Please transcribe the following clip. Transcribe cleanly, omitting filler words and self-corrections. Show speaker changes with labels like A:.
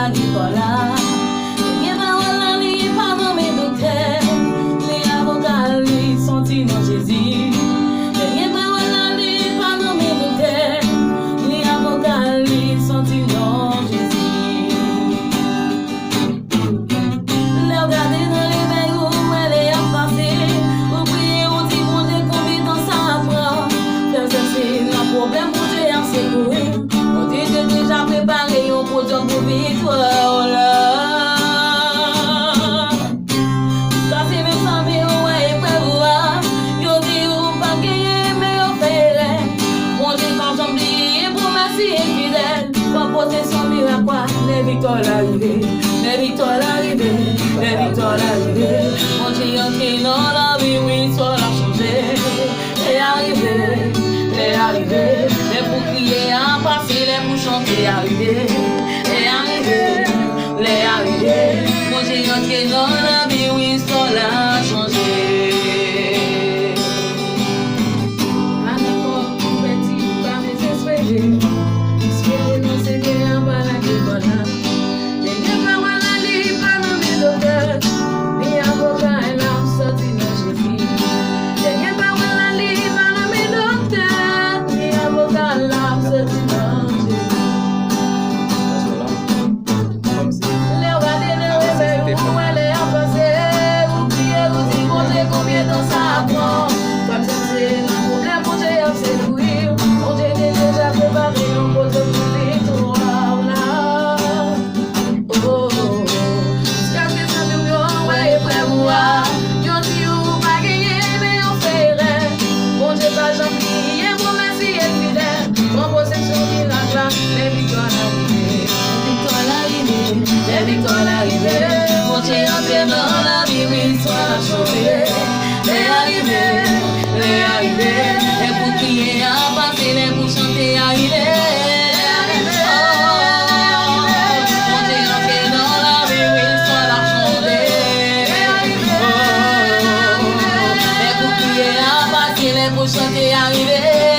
A: la qui pas là. Les paroles là, les pas dans mes docteurs. Les avocats, les sentis dans Jésus. Les paroles là, les pas dans mes docteurs. Les avocats, les sentis dans Jésus. Les regarder dans les veilles où elle est à passer. Vous priez, vous dites, bon Dieu, combien de temps ça prend. C'est un problème pour Dieu en secourir. On dit que déjà préparé un produit pour victoire. Ça c'est même sans mais ouais et prévoir. Yo dit ou pas gagner mais on fait. Mon Dieu pas j'oublie pour merci et fidèle. Pour porter son miracle, les victoires arrivées, les victoires arrivées, les victoires arrivées. Mon Dieu entré dans la vie, oui, soit la changer. Et arrivé. Les arrivés, les pour crier à passer, les pour chanter arrivés, les arrivés, les arrivés. Moi j'ai entré dans la vie où l'histoire l'a changé. À l'époque, petit, pas désespéré. Espérer non c'est bien, voilà qui voilà. Les paroles à lire, pas dans mes docteurs. Les avocats et l'âme sortis dans Jésus. Les paroles à lire, pas dans mes docteurs. Combien de temps ça prend? Comme ça c'est un problème pour Dieu à séduire. On Dieu déjà préparé un poteau pour victoire là. Oh, jusqu'à ce que ça nous rend, ouais, prêt à voir. Y'en dit ou pas gagner, mais on ferait. Bon Dieu pas gentil, et bon merci et fidèle. Bon possession miracle, les victoires arrivées. Les victoires arrivées, les victoires arrivées. Mon Dieu entré dans la vie, oui, soit la chauffée. Les arrivés, les pour crier à passer, les pour chanter arrivés. Oh, mon Dieu entré dans la vie, oui, soit la chauffée. Oh, les pour crier à passer, les pour chanter arrivés.